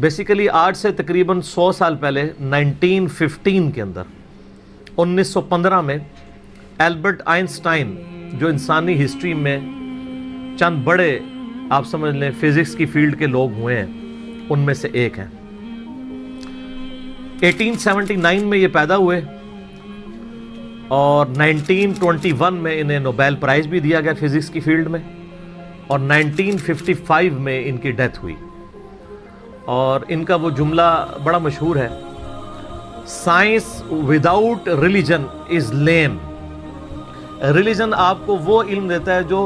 Basically آج سے تقریباً 100 سال پہلے 1915 کے اندر 1915 میں البرٹ آئنسٹائن جو انسانی ہسٹری میں چند بڑے آپ سمجھ لیں فزکس کی فیلڈ کے لوگ ہوئے ہیں ان میں سے ایک ہیں. 1879 میں یہ پیدا ہوئے اور 1921 میں انہیں نوبیل پرائز بھی دیا گیا فزکس کی فیلڈ میں اور 1955 میں ان کی ڈیتھ ہوئی. اور ان کا وہ جملہ بڑا مشہور ہے, science without religion is lame. Religion آپ کو وہ علم دیتا ہے جو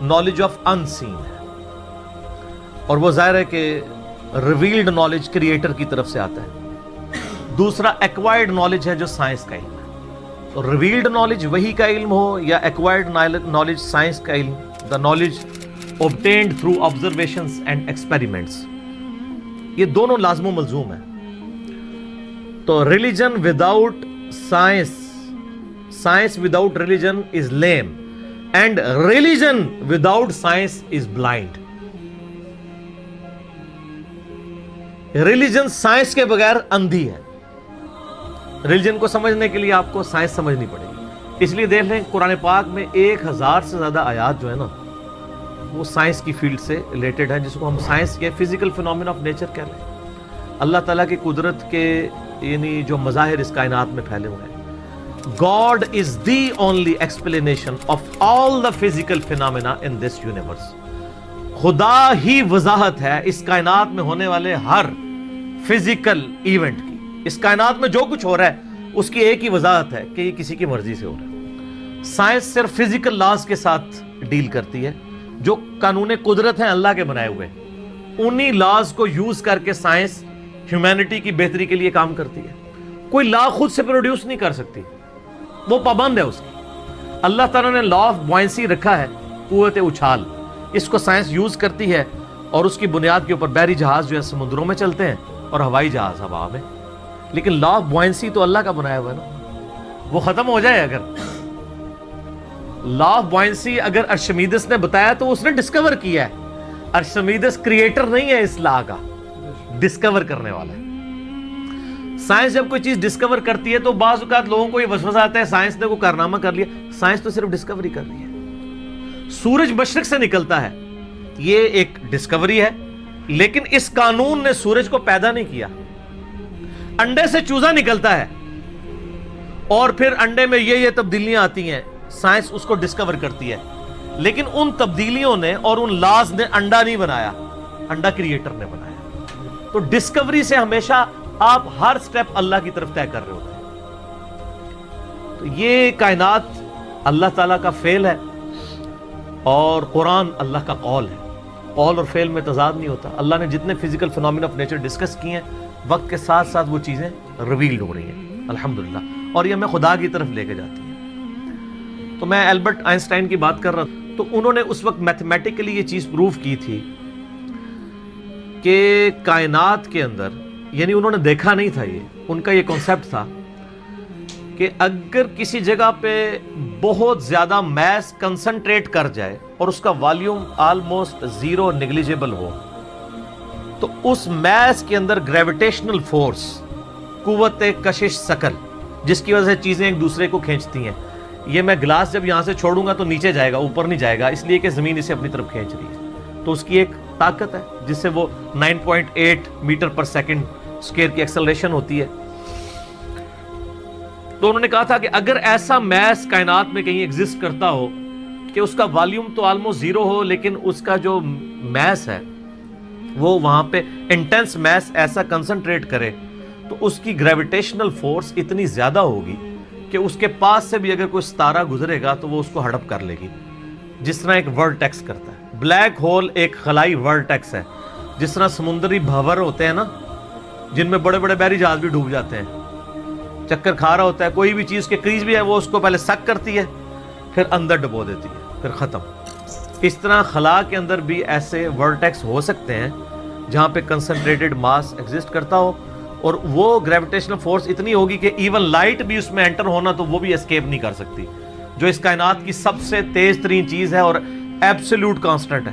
نالج آف ان سین ہے, اور وہ ظاہر ہے کہ ریویلڈ نالج کریٹر کی طرف سے آتا ہے. دوسرا ایکوائرڈ نالج ہے جو سائنس کا علم ہے. تو ریویلڈ نالج وہی کا علم ہو یا ایکوائرڈ نالج سائنس کا علم, the knowledge obtained through observations and experiments, یہ دونوں لازم و ملزوم ہیں. تو religion without science, science without religion is lame, and religion without science is blind. Religion science کے بغیر اندھی ہے. ریلیجن کو سمجھنے کے لیے آپ کو سائنس سمجھنی پڑے گی. اس لیے دیکھ لیں قرآن پاک میں 1000 سے زیادہ آیات جو ہے نا وہ سائنس کی فیلڈ سے ریلیٹڈ ہے, جس کو ہم سائنس کے فزیکل فینومینا آف نیچر کہہ لیں. اللہ تعالیٰ کی قدرت کے یعنی جو مظاہر اس کائنات میں پھیلے ہوئے ہیں. God is the only explanation of all the physical phenomena in this universe. خدا ہی وضاحت ہے اس کائنات میں ہونے والے ہر فزیکل ایونٹ کی. اس کائنات میں جو کچھ ہو رہا ہے اس کی ایک ہی وضاحت ہے کہ یہ کسی کی مرضی سے ہو رہا ہے. سائنس صرف فزیکل لاز کے ساتھ ڈیل کرتی ہے جو قانون قدرت ہیں اللہ کے بنائے ہوئے. انہی لاز کو یوز کر کے سائنس ہیومینٹی کی بہتری کے لیے کام کرتی ہے. کوئی لا خود سے پروڈیوس نہیں کر سکتی, وہ پابند ہے اس کی. اللہ تعالیٰ نے لا آف بوائنسی رکھا ہے, قوت اچھال, اس کو سائنس یوز کرتی ہے اور اس کی بنیاد کے اوپر بحری جہاز جو ہے سمندروں میں چلتے ہیں اور ہوائی جہاز ہوا میں. لیکن لا آف بوائنسی تو اللہ کا بنایا ہوا ہے نا, وہ ختم ہو جائے. اگر لا آف بوائنسی اگر ارشمیدس نے بتایا تو اس نے ڈسکور کیا ہے. ارشمیدس کریٹر نہیں ہے اس لا کا, ڈسکور کرنے والا ہے. سائنس جب کوئی چیز ڈسکور کرتی ہے تو بعض اوقات لوگوں کو یہ وسوسہ آتا ہے سائنس نے کوئی کارنامہ کر لیا. سائنس تو صرف ڈسکوری کر رہی ہے. سورج مشرق سے نکلتا ہے, یہ ایک ڈسکوری ہے, لیکن اس قانون نے سورج کو پیدا نہیں کیا. انڈے سے چوزا نکلتا ہے اور پھر انڈے میں یہ تبدیلیاں آتی ہیں, سائنس اس کو ڈسکور کرتی ہے, لیکن ان تبدیلیوں نے اور ان لاز نے انڈا نہیں بنایا, انڈا کریٹر نے بنایا. تو ڈسکوری سے ہمیشہ آپ ہر سٹیپ اللہ کی طرف طے کر رہے ہوتے ہیں. تو یہ کائنات اللہ تعالیٰ کا فعل ہے اور قرآن اللہ کا قول ہے. قول اور فعل میں تضاد نہیں ہوتا. اللہ نے جتنے physical phenomena of nature discuss کیے ہیں وقت کے ساتھ ساتھ وہ چیزیں ریویلڈ ہو رہی ہیں الحمدللہ, اور یہ ہمیں خدا کی طرف لے کے جاتی ہیں. تو میں البرٹ آئنسٹائن کی بات کر رہا تھا, تو انہوں نے اس وقت میتھمیٹیکلی یہ چیز پروف کی تھی کہ کائنات کے اندر, یعنی انہوں نے دیکھا نہیں تھا, یہ ان کا یہ کانسیپٹ تھا کہ اگر کسی جگہ پہ بہت زیادہ میس کنسنٹریٹ کر جائے اور اس کا والیوم آلموسٹ زیرو نیگلیجیبل ہو تو اس میس کے اندر گریویٹیشنل فورس, قوت کشش ثقل, جس کی وجہ سے چیزیں ایک دوسرے کو کھینچتی ہیں. یہ میں گلاس جب یہاں سے چھوڑوں گا تو نیچے جائے گا, اوپر نہیں جائے گا, اس لیے کہ زمین اسے اپنی طرف کھینچ رہی ہے. تو اس کی ایک طاقت ہے جس سے وہ 9.8 میٹر پر سیکنڈ اسکوائر کی ایکسلریشن ہوتی ہے. تو انہوں نے کہا تھا کہ اگر ایسا میس کائنات میں کہیں ایگزسٹ کرتا ہو کہ اس کا والیوم تو آلموسٹ زیرو ہو, لیکن اس کا جو میس ہے وہ وہاں پہ انٹینس میس ایسا کنسنٹریٹ کرے تو اس کی گریویٹیشنل فورس اتنی زیادہ ہوگی کہ اس کے پاس سے بھی اگر کوئی ستارہ گزرے گا تو وہ اس کو ہڑپ کر لے گی, جس طرح ایک ورٹیکس کرتا ہے. بلیک ہول ایک خلائی ورٹیکس ہے, جس طرح سمندری بھنور ہوتے ہیں نا جن میں بڑے بڑے بحری جہاز بھی ڈوب جاتے ہیں, چکر کھا رہا ہوتا ہے, کوئی بھی چیز کے قریب بھی ہے وہ اس کو پہلے سک کرتی ہے پھر اندر ڈبو دیتی ہے پھر ختم. اس طرح خلا کے اندر بھی ایسے ورٹیکس ہو سکتے ہیں جہاں پہ کنسنٹریٹڈ ماس ایگزسٹ کرتا ہو اور وہ گریویٹیشنل فورس اتنی ہوگی کہ ایون لائٹ بھی اس میں انٹر ہونا تو وہ بھی اسکیپ نہیں کر سکتی, جو اس کائنات کی سب سے تیز ترین چیز ہے اور ایبسولوٹ کانسٹنٹ ہے.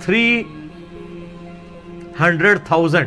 300,000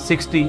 60,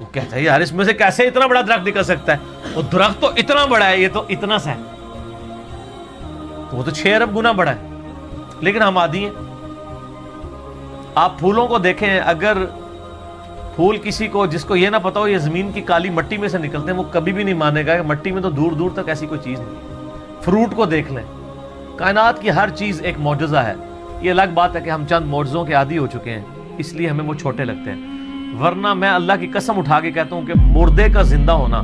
وہ کہتا ہے یار اس میں سے کیسے اتنا بڑا درخت نکل سکتا ہے؟ وہ درخت تو اتنا بڑا ہے، یہ تو اتنا سا ہے، وہ تو 6 ارب گنا بڑا ہے، لیکن ہم عادی ہیں۔ آپ پھولوں کو دیکھیں، اگر پھول کسی کو جس کو یہ نہ پتا ہو یہ زمین کی کالی مٹی میں سے نکلتے ہیں، وہ کبھی بھی نہیں مانے گا کہ مٹی میں تو دور دور تک ایسی کوئی چیز نہیں۔ فروٹ کو دیکھ لیں، کائنات کی ہر چیز ایک معجزہ ہے۔ یہ الگ بات ہے کہ ہم چند معجزوں کے عادی ہو چکے ہیں، اس لیے ہمیں وہ چھوٹے لگتے ہیں، ورنہ میں اللہ کی قسم اٹھا کے کہتا ہوں کہ مردے کا زندہ ہونا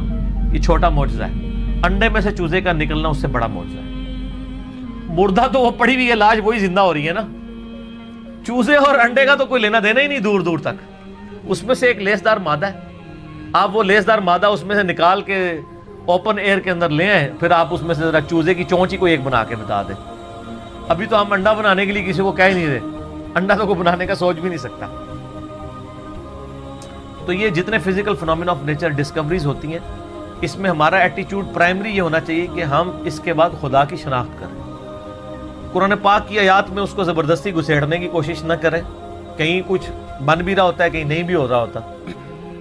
یہ چھوٹا معجزہ ہے، انڈے میں سے چوزے کا نکلنا اس سے بڑا معجزہ ہے۔ مردہ تو وہ پڑی ہوئی ہے لاش، وہی زندہ ہو رہی ہے نا، چوزے اور انڈے کا تو کوئی لینا دینا ہی نہیں دور دور تک۔ اس میں سے ایک لیسدار مادہ ہے، آپ وہ لیسدار مادہ اس میں سے نکال کے اوپن ایئر کے اندر لے آئیں، پھر آپ اس میں سے ذرا چوزے کی چونچ ہی کوئی ایک بنا کے بتا دیں۔ ابھی تو ہم انڈا بنانے کے لیے کسی کو کہہ ہی نہیں رہے، انڈا تو کوئی بنانے کا سوچ بھی نہیں سکتا۔ تو یہ جتنے physical phenomena of nature discoveries ہوتی ہیں، اس میں ہمارا ایٹیچیوڈ پرائمری یہ ہونا چاہیے کہ ہم اس کے بعد خدا کی شناخت کریں۔ قرآن پاک کی آیات میں اس کو زبردستی گھسیڑنے کی کوشش نہ کریں، کہیں کچھ بن بھی رہا ہوتا ہے، کہیں نہیں بھی ہو رہا ہوتا،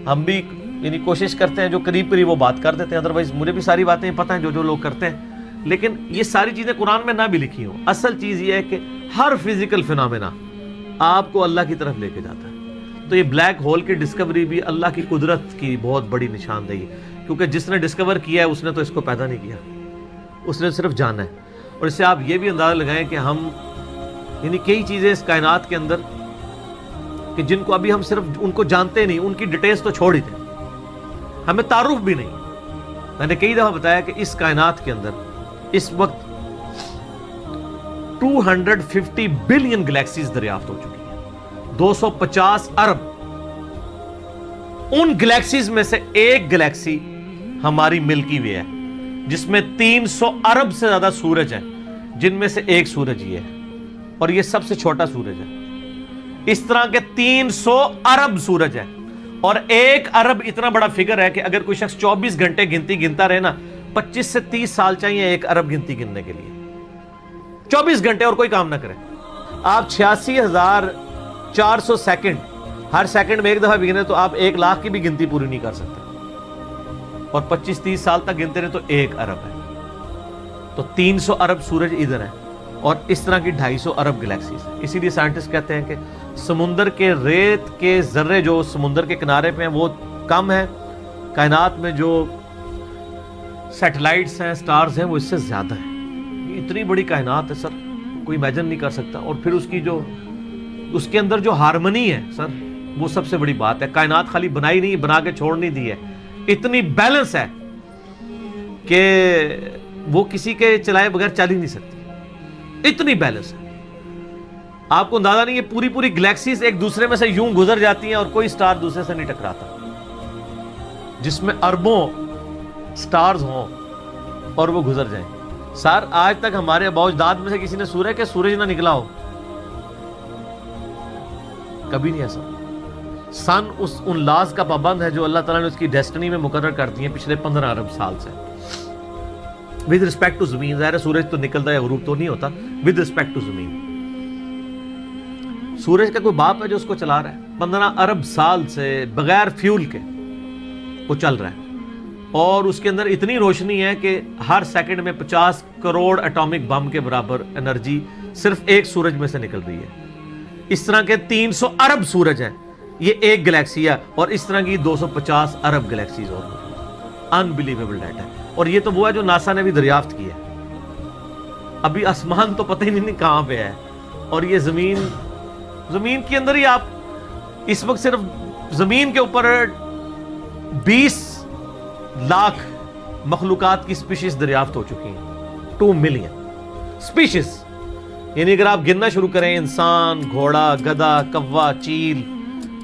ہم بھی یعنی کوشش کرتے ہیں جو قریب قریب وہ بات کر دیتے ہیں، ادروائز مجھے بھی ساری باتیں پتہ ہیں جو لوگ کرتے ہیں، لیکن یہ ساری چیزیں قرآن میں نہ بھی لکھی ہوں۔ اصل چیز یہ ہے کہ ہر فزیکل فنومینا آپ کو اللہ کی طرف لے کے جاتا ہے۔ تو یہ بلیک ہول کی ڈسکوری بھی اللہ کی قدرت کی بہت بڑی نشاندہی ہے، کیونکہ جس نے ڈسکور کیا ہے اس نے تو اس کو پیدا نہیں کیا، اس نے صرف جانا ہے۔ اور اس سے آپ یہ بھی اندازہ لگائیں کہ ہم یعنی کئی چیزیں اس کائنات کے اندر کہ جن کو ابھی ہم صرف ان کو جانتے نہیں، ان کی ڈیٹیلز تو چھوڑ ہی دیں، ہمیں تعارف بھی نہیں۔ میں نے کئی دفعہ بتایا کہ اس کائنات کے اندر اس وقت 250 بلین گلیکسیز دریافت ہو چکی ہیں، 250 ارب۔ ان گلیکسیز میں سے ایک گلیکسی ہماری ملکی وے ہے، جس میں 300 ارب سے زیادہ سورج ہیں، جن میں سے ایک سورج یہ ہے، اور یہ سب سے چھوٹا سورج ہے۔ اس طرح کے 300 ارب سورج ہے، اور 1 ارب اتنا بڑا فگر ہے کہ اگر کوئی شخص 24 گھنٹے گنتا رہے نا، 25 سے 30 سال چاہیے 1 ارب گنتی گننے کے لیے، 24 گھنٹے اور کوئی کام نہ کرے۔ آپ 86,400 سیکنڈ، ہر سیکنڈ میں ایک دفعہ بھی گنے تو آپ 1 لاکھ کی بھی گنتی پوری نہیں کر سکتے، اور 25-30 سال تک گنتے رہے تو 1 ارب ہے۔ تو 300 ارب سورج ادھر ہے، اور اس طرح کی 250 ارب گلیکسیز ہیں۔ اسی لیے سائنٹسٹ کہتے ہیں کہ سمندر کے ریت کے ذرے جو سمندر کے کنارے پہ ہیں وہ کم ہے، کائنات میں جو سیٹلائٹس ہیں، سٹارز ہیں، وہ اس سے زیادہ ہیں۔ یہ اتنی بڑی کائنات ہے سر، کوئی امیجن نہیں کر سکتا۔ اور پھر اس کے اندر جو ہارمنی ہے سر، وہ سب سے بڑی بات ہے۔ کائنات خالی بنائی نہیں، بنا کے چھوڑ نہیں دی ہے، اتنی بیلنس ہے کہ وہ کسی کے چلائے بغیر چل ہی نہیں سکتی، اتنی بیلنس ہے۔ آپ کو اندازہ نہیں، یہ پوری گلیکسیز ایک دوسرے میں سے یوں گزر جاتی ہیں اور کوئی سٹار دوسرے سے نہیں ٹکراتا، جس میں اربوں سٹارز ہوں اور وہ گزر جائیں۔ سر آج تک ہمارے آباء و اجداد میں سے کسی نے سورج کہ سورج نہ نکلا ہو، کبھی نہیں ایسا۔ سن ان لاز کا پابند ہے جو اللہ تعالیٰ نے اس کی ڈیسٹنی میں مقرر کر دی ہیں پچھلے 15 ارب سال سے۔ ود رسپیکٹ ٹو زمین، ظاہر ہے سورج تو نکلتا ہے، غروب تو نہیں ہوتا، ود رسپیکٹ ٹو زمین۔ سورج کا کوئی باپ ہے جو اس کو چلا رہا ہے، 15 ارب سال سے بغیر فیول کے وہ چل رہا ہے، اور اس کے اندر اتنی روشنی ہے کہ ہر سیکنڈ میں 50 کروڑ ایٹامک بم کے برابر انرجی صرف ایک سورج میں سے نکل رہی ہے۔ اس طرح کے 300 ارب سورج ہیں، یہ ایک گلیکسی ہے، اور اس طرح کی 250 ارب گلیکسیز اور انبلیویبل ڈیٹا ہے۔ اور یہ تو وہ ہے جو ناسا نے بھی دریافت کیا ہے، ابھی آسمان تو پتہ ہی نہیں کہاں پہ ہے، اور یہ زمین کے اندر ہی آپ اس وقت صرف زمین کے اوپر 20 لاکھ مخلوقات کی سپیشیز دریافت ہو چکی ہیں، 2 ملین سپیشیز۔ یعنی اگر آپ گننا شروع کریں، انسان، گھوڑا، گدھا، کوا، چیل،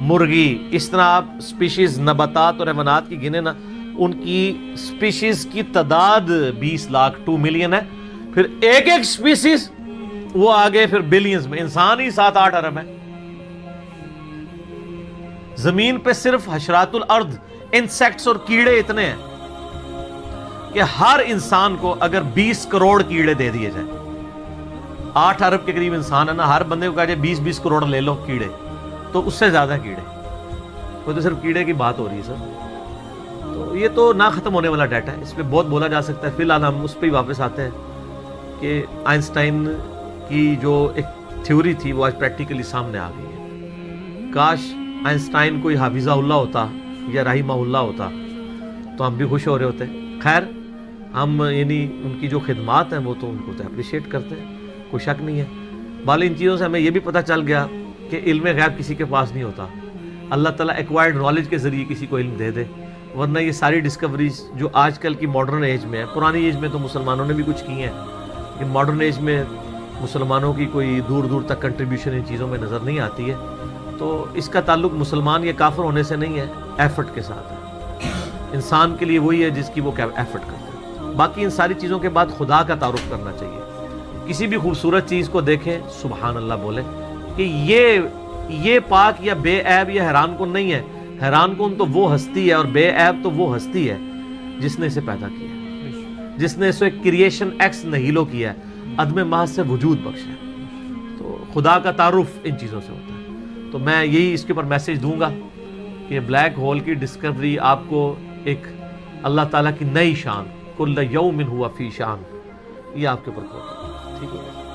مرغی، اس طرح آپ سپیشیز نباتات اور حیوانات کی گنے نا، ان کی سپیشیز کی تعداد 20 لاکھ 2 ملین ہے۔ پھر ایک سپیشیز وہ آگے پھر بلینز میں، انسان ہی 7-8 ارب ہے۔ زمین پہ صرف حشرات الارض، انسیکٹس اور کیڑے اتنے ہیں کہ ہر انسان کو اگر 20 کروڑ کیڑے دے دیے جائیں، 8 ارب کے قریب انسان ہے نا، ہر بندے کو کہا جائے 20 کروڑ لے لو کیڑے، تو اس سے زیادہ کیڑے وہ تو صرف کیڑے کی بات ہو رہی ہے سر. تو یہ تو نہ ختم ہونے والا ڈیٹا ہے, اس پہ بہت بولا جا سکتا ہے. فی الحال ہم اس پہ ہی واپس آتے ہیں کہ آئنسٹائن کی جو ایک تھیوری تھی وہ آج پریکٹیکلی سامنے آ گئی ہے. کاش آئنسٹائن کوئی حافظہ اللہ ہوتا یا رحمہ اللہ ہوتا تو ہم بھی خوش ہو رہے ہوتے. خیر ہم یعنی ان کی جو خدمات ہیں وہ تو ان کو تو اپریشیٹ کرتے ہیں, کوئی شک نہیں ہے. بال ان چیزوں سے ہمیں یہ بھی پتہ چل گیا کہ علم غیب کسی کے پاس نہیں ہوتا. اللہ تعالیٰ ایکوائرڈ نالج کے ذریعے کسی کو علم دے دے, ورنہ یہ ساری ڈسکوریز جو آج کل کی ماڈرن ایج میں ہے, پرانی ایج میں تو مسلمانوں نے بھی کچھ کی ہیں, لیکن ماڈرن ایج میں مسلمانوں کی کوئی دور دور تک کنٹریبیوشن ان چیزوں میں نظر نہیں آتی ہے. تو اس کا تعلق مسلمان یا کافر ہونے سے نہیں ہے, ایفرٹ کے ساتھ ہے. انسان کے لیے وہی ہے جس کی وہ ایفرٹ کرتا ہے. باقی ان ساری چیزوں کے بعد خدا کا تعارف کرنا چاہیے. کسی بھی خوبصورت چیز کو دیکھیں سبحان اللہ بولے کہ یہ پاک یا بے عیب یا حیران کن نہیں ہے. حیران کن تو وہ ہستی ہے اور بے عیب تو وہ ہستی ہے جس نے اسے پیدا کیا ہے, جس نے اسے کریشن ایکس نہیلو کیا ہے, عدم محض سے وجود بخشا ہے. تو خدا کا تعارف ان چیزوں سے ہوتا ہے. تو میں یہی اس کے اوپر میسیج دوں گا کہ بلیک ہول کی ڈسکوری آپ کو ایک اللہ تعالیٰ کی نئی شان, کل یوم ہوا فی شان, یہ آپ کے اوپر ہوگا. ٹھیک ہے.